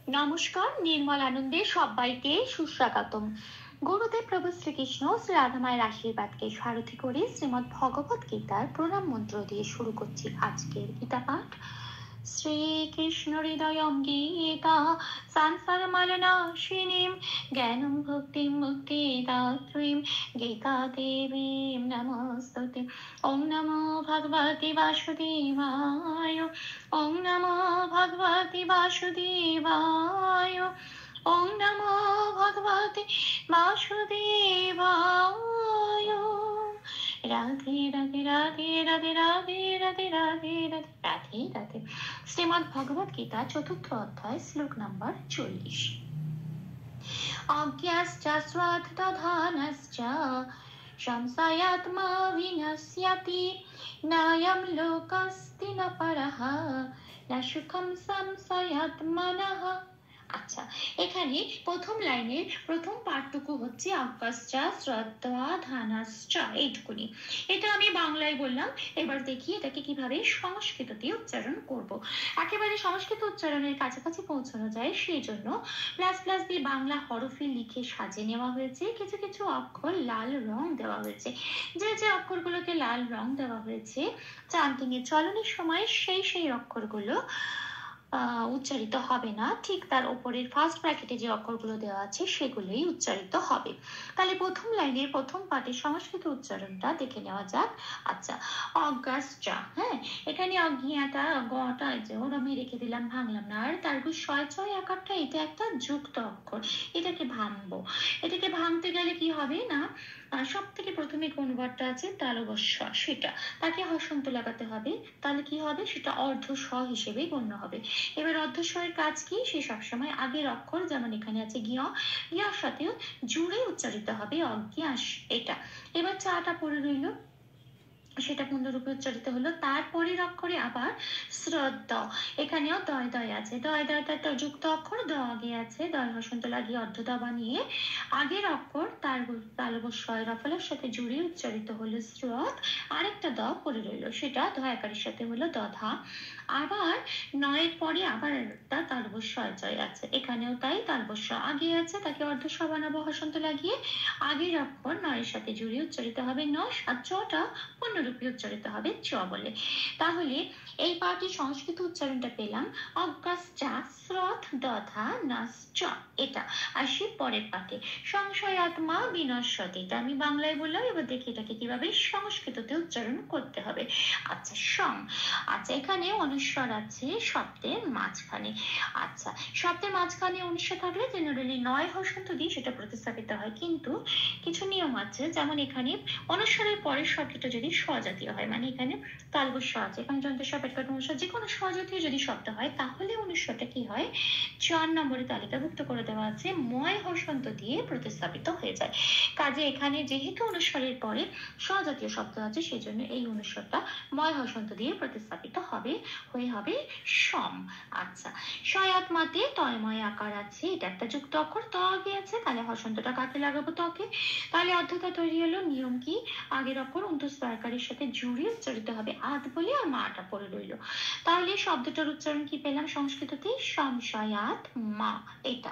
নমস্কার, নির্মল আনন্দে সবাইকে সুস্বাগতম। গুরুদেব প্রভু শ্রীকৃষ্ণ শ্রী রাধা মায়ের আশীর্বাদকে সারথি করে শ্রীমদ্ ভগবত গীতার প্রণাম মন্ত্র দিয়ে শুরু করছি আজকের গীতা পাঠ। শ্রীকৃষ্ণ হৃদয়ং গীতা সংসারমলনাশিনীং জ্ঞানং ভক্তিং মুক্তিদাত্রীং গীতা দেবীং নমস্তুতে। ওং নমো ভগবতে বাসুদেবায়, ওং নমো ভগবতে বাসুদেবায়, ওং নমো ভগবতে বাসুদেবায়। রাধে রাধে রাধে রাধে রাধে রাধে রাধে রাধে রাধে রাধে। শ্রীমদ্ ভগবত গীতা চতুর্থ অধ্যায় শ্লোক নম্বর 40। অজ্ঞাশ্চ শ্রদ্ধানশ্চ সংশয়াত্মা বিনশ্যতি নায়ং লোকস্তি ন পরঃ ন সুখং সংশয়াত্মনঃ। আচ্ছা, এখানে প্রথম লাইনের প্রথম পাঠটুকু হচ্ছে অজ্ঞাশ্চ শ্রদ্ধানশ্চ, এইটুকুনি। এটা আমি বাংলায় বললাম। এবার দেখি এটাকে কিভাবে সংস্কৃততে উচ্চারণ করব। একেবারে সংস্কৃত উচ্চারণের কাছাকাছি পৌঁছানো যায় সেই জন্য প্লাস প্লাস দিয়ে বাংলা হরফে লিখে সাজিয়ে নেওয়া হয়েছে। কিছু কিছু অক্ষর লাল রং দেওয়া হয়েছে। যে যে অক্ষরগুলোকে লাল রং দেওয়া হয়েছে চান্টিং এর চলনের সময় সেই অক্ষরগুলো উচ্চারিত হবে না, ঠিক তার উপরের ফার্স্ট ব্র্যাকেটে যে অক্ষরগুলো দেওয়া আছে সেগুলোই উচ্চারিত হবে। তাহলে প্রথম লাইনের প্রথম পাঠের সংস্কৃত উচ্চারণটা দেখে নেওয়া যাক। আচ্ছা, অজ্ঞাশ্চ, হ্যাঁ, এখানে অজ্ঞাটা গটা যে ওর আমি রেখে দিলাম, ভাঙলাম না। আর তারপর ছয় ছয় আকারটা, এটা একটা যুক্ত অক্ষর, এটাকে ভাঙবো। এটাকে ভাঙতে গেলে কি হবে না, সব থেকে প্রথমে কোন ওয়ার্ডটা আছে তালবস্য, সেটা তাকে হসন্ত লাগাতে হবে। তাহলে কি হবে, সেটা অর্ধ স হিসেবে গণ্য হবে। এবার অর্ধস্বরের কাজ কি, সে সবসময় আগের অক্ষর, যেমন এখানে আছে গিয়, গিয়ার সাথেও জুড়ে উচ্চারিত হবে অজ্ঞাস, এটা। এবার চাটা পড়ে রইল, সেটা পূর্ণরূপে উচ্চারিত হলো। তারপরের অক্ষরে আবার শ্রদ্ধা, এখানেও দয় দয় আছে, দয় দয়টা যুক্ত অক্ষর, দ আগে আছে, দয় হসন্ত লাগিয়ে অর্ধ দ বানিয়ে আগের অক্ষর তার তালবস্যয় রফলের সাথে জুড়ে উচ্চারিত হলো শ্রদ্ধ। আরেকটা দ পড়ে রইল, সেটা ধয়াকারের সাথে হলো দধা। আবার নয়ের পরে আবার একটা তালবস্যয় জয় আছে, এখানেও তাই, তালবস্য আগে আছে, তাকে অর্ধ স বানাবো হসন্ত লাগিয়ে। আগের অক্ষর নয়ের সাথে জুড়ে উচ্চারিত হবে ন, আর চটা পূর্ণরূপে উচ্চারিত হবে চ বলে। তাহলে এই পাঠের সংস্কৃত উচ্চারণটা পেলাম অজ্ঞাশ্চ শ্রদ্ধা নাশ্চ, এটা। আসি পরের পাঠে, সংশয়াত্মা বিনশ্যতি, এটা আমি বাংলায় বললাম। এবার দেখি এটাকে কিভাবে সংস্কৃততে উচ্চারণ করতে হবে। আচ্ছা, সং, আচ্ছা, এখানে অনুস্বর আছে শব্দের মাঝখানে। আচ্ছা, শব্দের মাঝখানে অনুস্বর থাকলে জেনারেলি নয় হসন্ত দিয়ে সেটা প্রতিস্থাপিত হয়, কিন্তু কিছু নিয়ম আছে। যেমন এখানে অনুস্বরের পরের শব্দটা যদি স্বজাতীয় হয়, মানে এখানে তালবস্য আছে, এখানে যন্ত্রস্বর পেটকাট অনুস্বর, যে কোনো স্বজাতীয় যদি শব্দ হয়, তাহলে অনুস্বরটা কি হয়, 4 নম্বরে তালিকাভুক্ত করে দেওয়া আছে, ময় হসন্ত দিয়ে প্রতিস্থাপিত হয়ে যায়। কাজে এখানে যেহেতু অনুস্বরের পরে স্বজাতীয় শব্দ আছে, সেই জন্য এই অনুস্বরটা ময় হসন্ত দিয়ে প্রতিস্থাপিত হবে, হয়ে হবে সম। আচ্ছা, সয়াত্মাতে তয়ময় আকার আছে, এটা একটা যুক্ত অক্ষর, ত আগে আছে, তাহলে হসন্তটা কাকে লাগাবো, তকে। তাহলে অর্ধতা তৈরি হলো। নিয়ম কি, আগের অক্ষর অন্তঃস্বরকারের সাথে জুড়ে উচ্চারিত হবে, আদ বলে আর মাটা পড়ে রইল। তাহলে শব্দটার উচ্চারণ কি পেলাম সংস্কৃততে, সংশয়াত মা, এটা।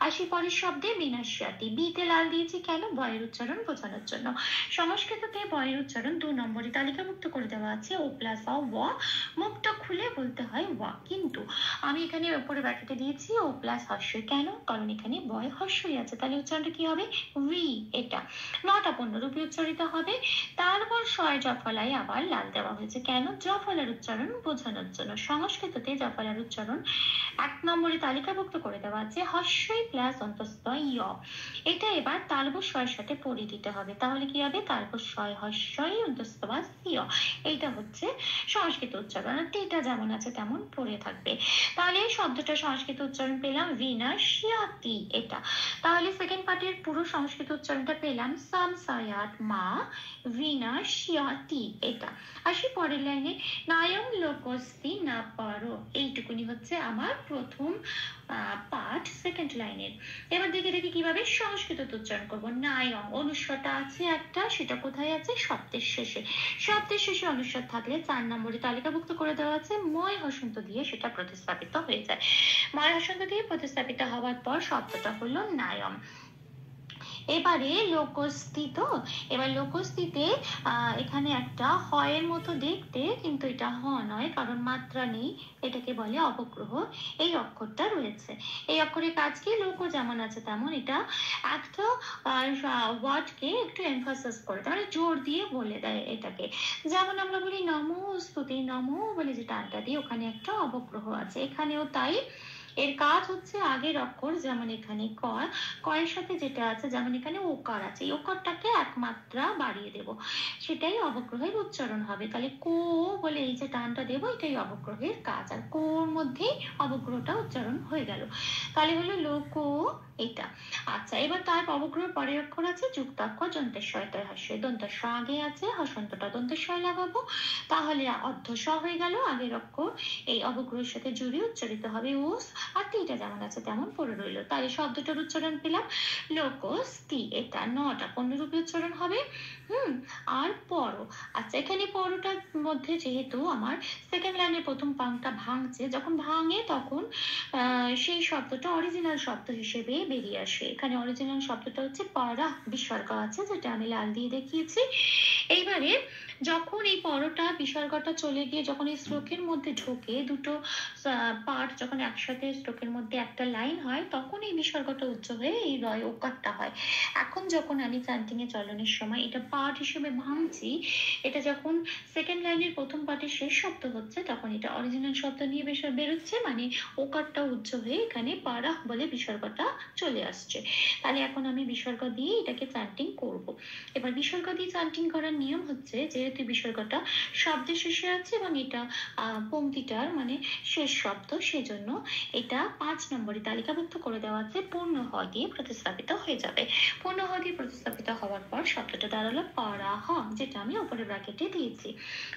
আসি পরের শব্দে বিনশ্যতি, বিতে লাল দিয়েছি কেন, বয়ের উচ্চারণ বোঝানোর জন্য। সংস্কৃততে বয়ের উচ্চারণ 2 নম্বরে তালিকাভুক্ত করে দেওয়া আছে, ও প্লাস অ ওয়া, মুখটা খুলে বলতে হয় ওয়া, কিন্তু আমি এখানে উপরে ব্র্যাকেটে দিয়েছি ও প্লাস হর্ষই, কেন, কারণ এখানে বয় হর্ষই আছে। তাহলে উচ্চারণটা কি হবে, উই, এটা। নটা পূর্ণরূপে উচ্চারিত হবে। তারপর শয় জফলায় আবার লাল দেওয়া হয়েছে, কেন, জফলার উচ্চারণ বোঝানোর জন্য। সংস্কৃততে জফলার উচ্চারণ 1 নম্বরে তালিকাভুক্ত করে দেওয়া আছে হর্ষই প্লাস অন্তস্থ ইয়, এটা এবার তালবস্যয়ের সাথে পড়ে দিতে হবে। তাহলে কি হবে, তালবস্যয় হর্ষই অন্তস্থ বা সিয়, এইটা হচ্ছে সংস্কৃত উচ্চারণ। এটা যেমন আছে তেমন পড়ে থাকবে। তাহলে এই শব্দটা সংস্কৃত উচ্চারণ পেলাম বিনশ্যতি, এটা। তাহলে সেকেন্ড পার্টের পুরো সংস্কৃত উচ্চারণটা পেলাম সংশয়াত মা বিনশ্যতি। সংশয়াতি, এটা আসি পরের লাইনে, নায়ম লোকস্তি না পারো, এইটুকুনি হচ্ছে আমার প্রথম পাঠ সেকেন্ড লাইনের। এবার দেখে দেখি কিভাবে সংস্কৃত উচ্চারণ করবো। নায়ম অনুস্বরটা আছে একটা, সেটা কোথায় আছে? শব্দের শেষে। শব্দের শেষে অনুস্বর থাকলে 4 নম্বরে তালিকাভুক্ত করে দেওয়া আছে ময় হসন্ত দিয়ে সেটা প্রতিস্থাপিত হয়ে যায়। ময় হসন্ত দিয়ে প্রতিস্থাপিত হওয়ার পর শব্দটা হলো নায়ম। এবারে লোকস্থিত, এবার লোকস্থিতে এখানে একটা হয়ের মতো দেখতে, কিন্তু এটা হ নয়, কারণ মাত্রা নেই, এটাকে বলে অবগ্রহ। এই অক্ষরটা রয়েছে, এই অক্ষরের কাজ কি? লোক যেমন আছে তেমন, এটা একটা ওয়ার্ডকে একটু এমফাসাইজ করে, মানে জোর দিয়ে বলে দেয় এটাকে। যেমন আমরা বলি নমো স্তুতি, নমো বলে যে টানটা দিই, ওখানে একটা অবগ্রহ আছে, এখানেও তাই। এর কাজ হচ্ছে আগের অক্ষর, যেমন এখানে ক, কয়ের সাথে যেটা আছে, যেমন এখানে ওকার আছে, এই ওকারটাকে এক মাত্রা বাড়িয়ে দেব, সেটাই অবগ্রহের উচ্চারণ হবে। তাহলে কো বলে এই যে টানটা দেবো, এটাই অবগ্রহের কাজ, আর কোর মধ্যেই অবগ্রহটা উচ্চারণ হয়ে গেল। তাহলে হলো লোক এটা। আচ্ছা, এবার তার অবগ্রহের পরের অক্ষর আছে যুক্তাক্ষর দন্তেশ্বয় হাস্য, দন্তেশ্ব আগে আছে, হসন্তটা দন্তেশ্বয় লাগাবো, তাহলে অর্ধস্ব হয়ে গেল আগের অক্ষর, এই অবগ্রহের সাথে জুড়ে উচ্চারিত হবে ওস, আর তিটা যেমন আছে তেমন পড়ে রইল। তাহলে শব্দটার উচ্চারণ পেলাম লোকস্তি, এটা নটা পণ্যরূপে উচ্চারণ হবে। আর পরো, আচ্ছা এখানে পরোটার মধ্যে যেহেতু আমার সেকেন্ড লাইনের প্রথম পাংটা ভাঙছে, যখন ভাঙে তখন সেই শব্দটা অরিজিনাল শব্দ হিসেবে বেরিয়ে আসে। এখানে অরিজিনাল শব্দটা হচ্ছে পারা, বিসর্গ আছে যেটা আমি লাল দিয়ে দেখিয়েছি। এইবারে যখন এই পরোটা বিসর্গটা চলে গিয়ে যখন এই শ্লোকের মধ্যে ঢোকে, দুটো পার্ট যখন একসাথে শ্লোকের মধ্যে একটা লাইন হয়, তখন এই বিসর্গটা উচ্চ হয়ে এই রয় ওকারটা হয়। এখন যখন আমি চ্যান্টিং এ চলনের সময় এটা পার্ট হিসেবে ভাঙছি, এটা যখন সেকেন্ড লাইনের প্রথম পার্টের শেষ শব্দ হচ্ছে, তখন এটা অরিজিনাল শব্দ নিয়ে বেরোচ্ছে, মানে ওকারটা উচ্চ হয়ে এখানে পারা বলে বিসর্গটা চলে আসছে। তাহলে এখন আমি বিসর্গ দিয়ে এটাকে চ্যান্টিং করব। এবার বিসর্গ দিয়ে চ্যান্টিং করার নিয়ম হচ্ছে, যেহেতু বিসর্গটা শব্দের শেষে আছে এবং এটা পংক্তিটার মানে শেষ শব্দ, সেজন্য এটা 5 নম্বরে তালিকাভুক্ত করে দেওয়া আছে পূর্ণ হ দিয়ে প্রতিস্থাপিত হয়ে যাবে। পূর্ণ হ দিয়ে প্রতিস্থাপিত হওয়ার পর শব্দটা দাঁড়ালো পারাহ, যেটা আমি উপরে ব্র্যাকেটে দিয়েছি।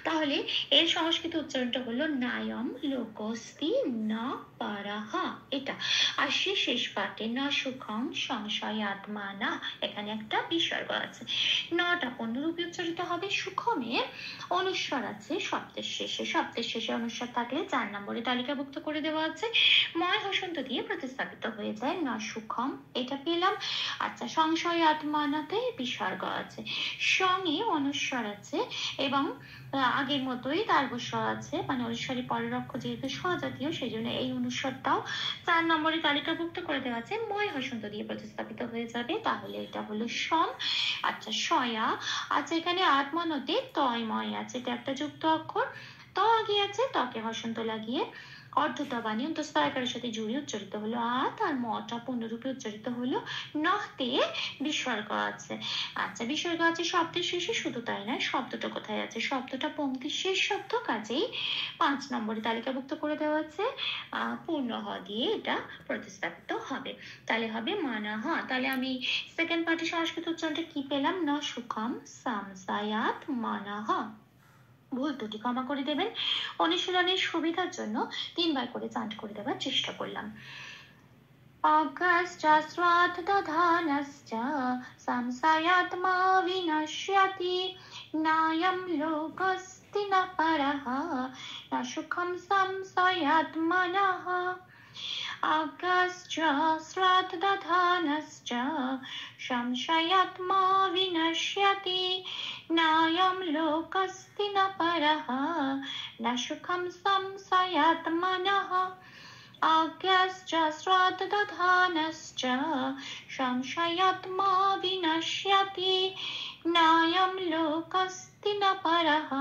তাহলে এর সংস্কৃত উচ্চারণটা হলো নায়ম লোকস্তি না পারাহ, এটা। আর শেষ পাঠে না সুখং সংশয়াত্মানা, এখানে একটা বিসর্গ আছে, নটা পণ্যরূপে উচ্চারিত হবে। সুখমে অনুস্বর আছে শব্দের শেষে, শব্দের শেষে অনুস্বর থাকলে 4 নম্বরে তালিকাভুক্ত করে দেওয়া আছে ময় হসন্ত দিয়ে প্রতিস্থাপিত হয়ে যায় না সুখম, এটা পেলাম। আচ্ছা, সংশয় আত্মানাতে বিসর্গ আছে, সঙ্গে অনুস্বর আছে এবং আগের মতোই তালবস্য আছে, মানে অনুস্বরের পরের অক্ষর যেহেতু স্বজাতীয়, সেই জন্য এই অনুস্বরটাও 4 নম্বরে তালিকাভুক্ত করে দেওয়া আছে ময় হসন্ত দিয়ে প্রতিস্থাপিত হয়ে যাবে, তাহলে এটা হলো সম। আচ্ছা, সয়া। আচ্ছা, এখানে আত্মানতে তয় ময় আছে, এটা একটা যুক্ত অক্ষর, ত আগে আছে, তকে হসন্ত লাগিয়ে অর্ধতা বানিয়ে অন্তঃস্থকারের সাথে জুড়ে উচ্চারিত হলো আত, আর মটা পূর্ণরূপে উচ্চারিত হলো নহতে বিসর্গ আছে। আচ্ছা, বিসর্গ আছে শব্দের শেষে, শুধু তাই নয়, শব্দটা কোথায় আছে? শব্দটা পংক্তির শেষ শব্দ, কাজেই 5 নম্বরে তালিকাভুক্ত করে দেওয়া আছে পূর্ণ হ দিয়ে এটা প্রতিস্থাপিত হবে। তাহলে হবে মানাহ। তাহলে আমি সেকেন্ড পার্টি সংস্কৃত উচ্চারণটা কি পেলাম? না সুখম সামসায়াত মানাহ। ভুল ত্রুটি ক্ষমা করে দেবেন, অনুশীলনের সুবিধার জন্য 3 বার করে চান্ট করে দেওয়ার চেষ্টা করলাম। অগস্ত্য স্রাদ্ধধানশ্চ সংশয়াত্মা বিনশ্যতি, নায়ম লোকস্তি ন পরঃ ন সুখম সংশয়াত্মনঃ। অগস্ত্য স্রাদ্ধধানশ্চ সংশয়াত্মা বিনশ্যতি, নায়ম লোকস্তি ন পরঃ ন সুখম সংশয়াত্মনঃ। অজ্ঞশ্চ শ্রাদ্ধধানশ্চ সংশয়াত্মা বিনশ্যতি, নায়ম লোকস্তি ন পরঃ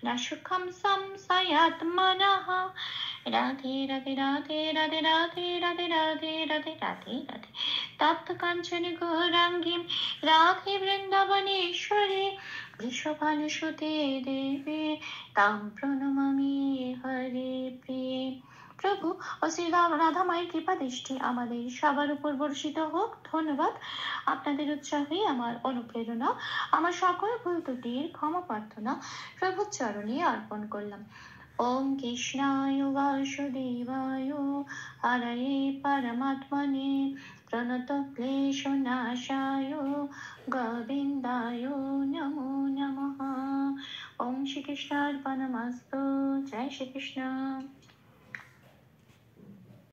ন সুখম সংশয়াত্মনঃ। রাধে রাধে রাধে রাধে রাধে রাধে রাধে রাধে রাধে রাধে। তপ্ত কাঞ্চন গৌরাঙ্গীম রাধে বৃন্দাবনেশ্বরী, বৃষভানুসুতে দেবে তাং প্রণমামি হরে প্রিয়ে। প্রভু ও শ্রী রাধা মায়ের কৃপা দৃষ্টি আমাদের সবার উপর বর্ষিত হোক। ধন্যবাদ। আপনাদের উৎসাহে আমার অনুপ্রেরণা, আমার সকল ভুল ত্রুটির ক্ষমা প্রার্থনা প্রভুর চরণে অর্পণ করলাম। ওম কৃষ্ণায় বাসুদেবায় হরয়ে পরমাত্মনে প্রণত ক্লেশনাশায় গোবিন্দায় নমো নমঃ। ওম শ্রীকৃষ্ণার্পণমস্তু। জয় শ্রীকৃষ্ণ।